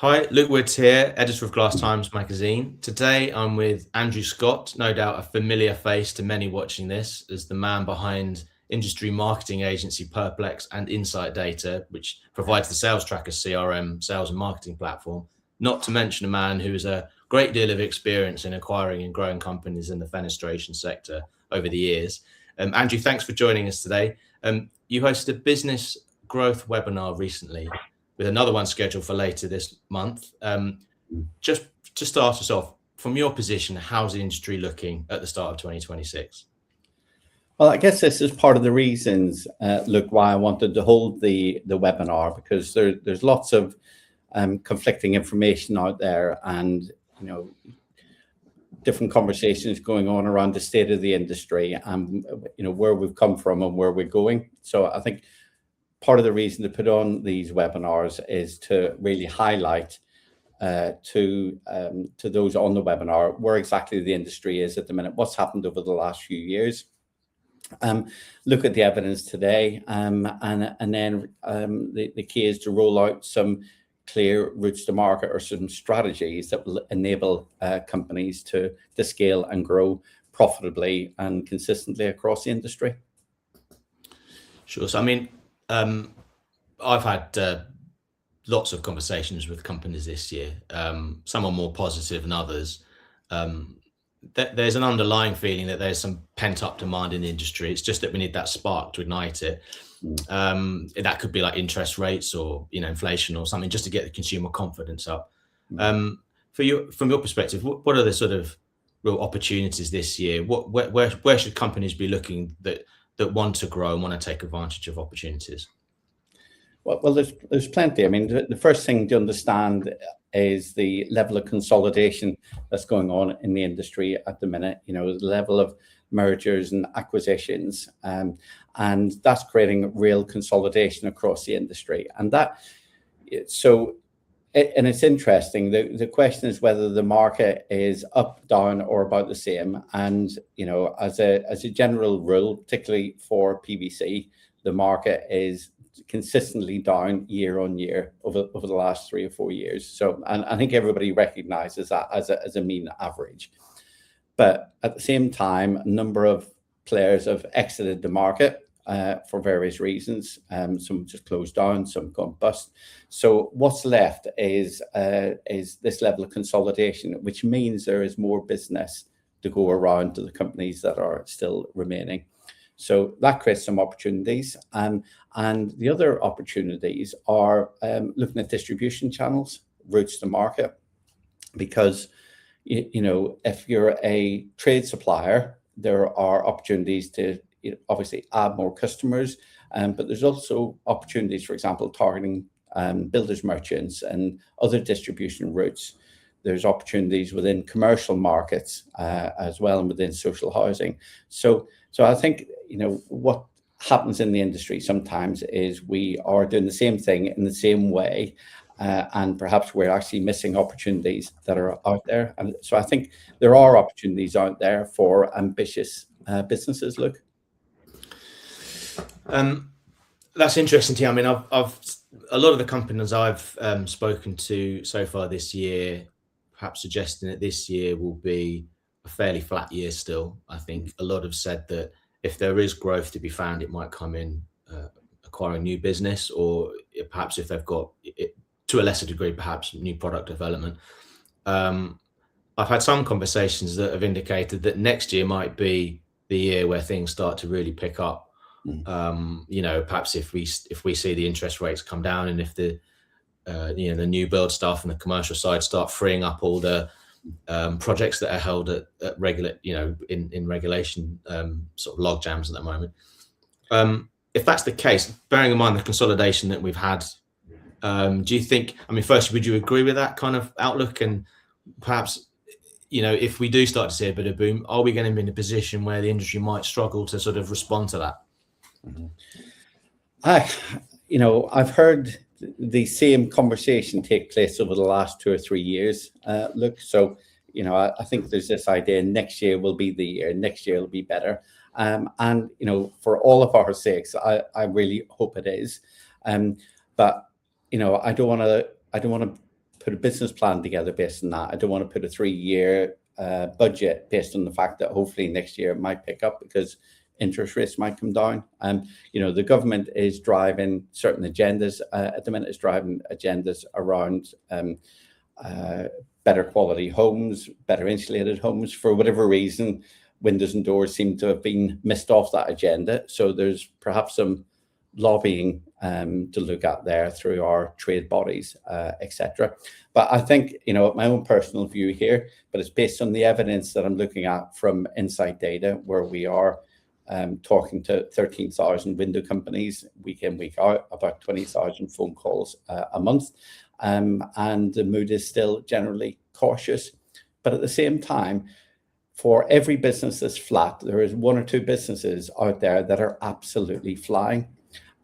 Hi, Luke Woods here, editor of Glass Times magazine. Today I'm with Andrew Scott, no doubt a familiar face to many watching this, as the man behind industry marketing agency Purplex and Insight Data, which provides the Sales Tracker CRM sales and marketing platform. Not to mention a man who has a great deal of experience in acquiring and growing companies in the fenestration sector over the years. Andrew, thanks for joining us today. You hosted a business growth webinar recently, with another one scheduled for later this month. Just to start us off, from your position, how's the industry looking at the start of 2026? Well, I guess this is part of the reasons, look, why I wanted to hold the webinar, because there's lots of conflicting information out there, and different conversations going on around the state of the industry and where we've come from and where we're going. So I think part of the reason to put on these webinars is to really highlight to those on the webinar where exactly the industry is at the minute, what's happened over the last few years. Look at the evidence today, and then the key is to roll out some clear routes to market, or some strategies that will enable companies to scale and grow profitably and consistently across the industry. Sure. So I mean, I've had lots of conversations with companies this year. Some are more positive than others. There's an underlying feeling that there's some pent-up demand in the industry. It's just that we need that spark to ignite it. That could be like interest rates or inflation or something, just to get the consumer confidence up. From your perspective, what are the sort of real opportunities this year? Where should companies be looking that want to grow and want to take advantage of opportunities? Well, there's plenty. I mean, the first thing to understand is the level of consolidation that's going on in the industry at the minute. The level of mergers and acquisitions, and that's creating real consolidation across the industry. And it's interesting. The question is whether the market is up, down, or about the same. And as a general rule, particularly for PVC, the market is consistently down year on year over the last 3 or 4 years. So, and I think everybody recognizes that as a mean average. But at the same time, a number of players have exited the market for various reasons. Some just closed down, some gone bust. So what's left is this level of consolidation, which means there is more business to go around to the companies that are still remaining. So that creates some opportunities. And the other opportunities are looking at distribution channels, routes to market, because if you're a trade supplier, there are opportunities to obviously add more customers, but there's also opportunities, for example, targeting builders merchants and other distribution routes. There's opportunities within commercial markets as well, and within social housing. So I think what happens in the industry sometimes is we are doing the same thing in the same way, and perhaps we're actually missing opportunities that are out there. And so I think there are opportunities out there for ambitious businesses. Look, that's interesting to you. I mean, I've a lot of the companies I've spoken to so far this year, perhaps suggesting that this year will be a fairly flat year still. I think a lot have said that if there is growth to be found, it might come in acquiring new business, or perhaps if they've got, to a lesser degree, perhaps new product development. I've had some conversations that have indicated that next year might be the year where things start to really pick up. Perhaps if we see the interest rates come down, and if the new build stuff and the commercial side start freeing up all the projects that are held at regular, in regulation sort of log jams at the moment. If that's the case, bearing in mind the consolidation that we've had, do you think, I mean, first, would you agree with that kind of outlook? And perhaps, if we do start to see a bit of boom, are we going to be in a position where the industry might struggle to sort of respond to that? I've heard the same conversation take place over the last 2 or 3 years. Look, so I think there's this idea next year will be the year, next year will be better. And for all of our sakes, I really hope it is. But I don't want to put a business plan together based on that. I don't want to put a 3-year budget based on the fact that hopefully next year it might pick up because interest rates might come down. The government is driving certain agendas at the minute. It's driving agendas around better quality homes, better insulated homes. For whatever reason, windows and doors seem to have been missed off that agenda. So there's perhaps some lobbying to look at there through our trade bodies, etc. But I think, my own personal view here, but it's based on the evidence that I'm looking at from Insight Data, where we are talking to 13,000 window companies week in, week out, about 20,000 phone calls a month. And the mood is still generally cautious. But at the same time, for every business that's flat, there is 1 or 2 businesses out there that are absolutely flying.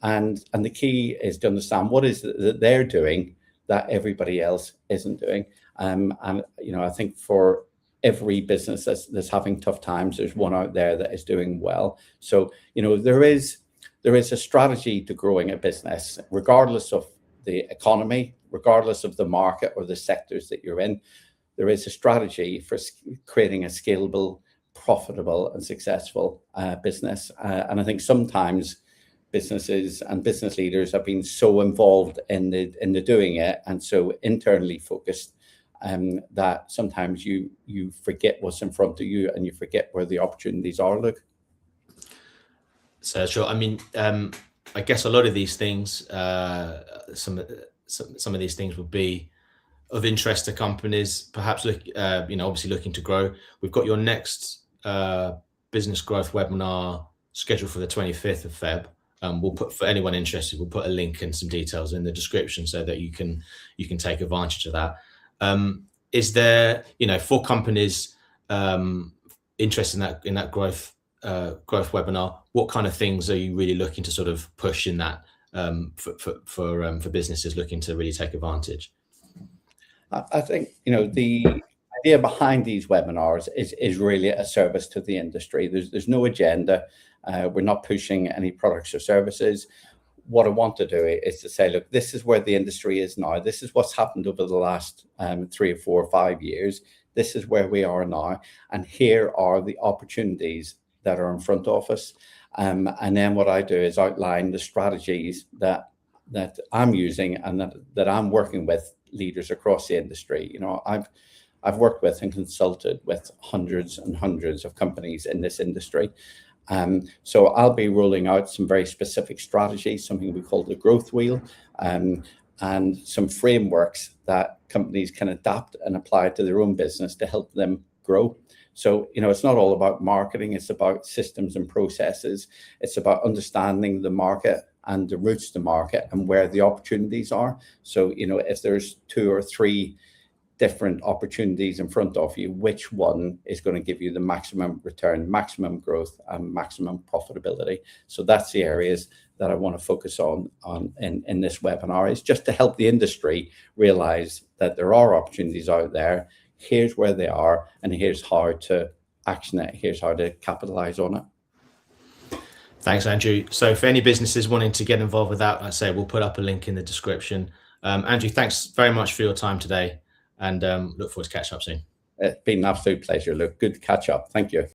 And the key is to understand what is it that they're doing that everybody else isn't doing. I think for every business that's having tough times, there's one out there that is doing well. So, there is a strategy to growing a business, regardless of the economy, regardless of the market or the sectors that you're in. There is a strategy for creating a scalable, profitable, and successful business. And I think sometimes businesses and business leaders have been so involved in the doing it and so internally focused that sometimes you forget what's in front of you and you forget where the opportunities are, Luke. So sure. I mean, I guess a lot of these things, some of these things will be of interest to companies, perhaps obviously looking to grow. We've got your next business growth webinar scheduled for the 25th of Feb. We'll put, for anyone interested, we'll put a link and some details in the description so that you can take advantage of that. Is there, for companies interested in that growth webinar, what kind of things are you really looking to sort of push in that for businesses looking to really take advantage? I think the idea behind these webinars is really a service to the industry. There's no agenda. We're not pushing any products or services. What I want to do is to say, look, this is where the industry is now. This is what's happened over the last 3 or 4 or 5 years. This is where we are now. And here are the opportunities that are in front of us. And then what I do is outline the strategies that I'm using and that I'm working with leaders across the industry. I've worked with and consulted with hundreds and hundreds of companies in this industry. So I'll be rolling out some very specific strategies, something we call the growth wheel, and some frameworks that companies can adapt and apply to their own business to help them grow. So, it's not all about marketing. It's about systems and processes. It's about understanding the market and the routes to market and where the opportunities are. So, if there's 2 or 3 different opportunities in front of you, which one is going to give you the maximum return, maximum growth, and maximum profitability? So that's the areas that I want to focus on in this webinar, is just to help the industry realize that there are opportunities out there. Here's where they are, and here's how to action it. Here's how to capitalize on it. Thanks, Andrew. So for any businesses wanting to get involved with that, like I say, we'll put up a link in the description. Andrew, thanks very much for your time today, and look forward to catching up soon. It's been an absolute pleasure. Look, good to catch up. Thank you.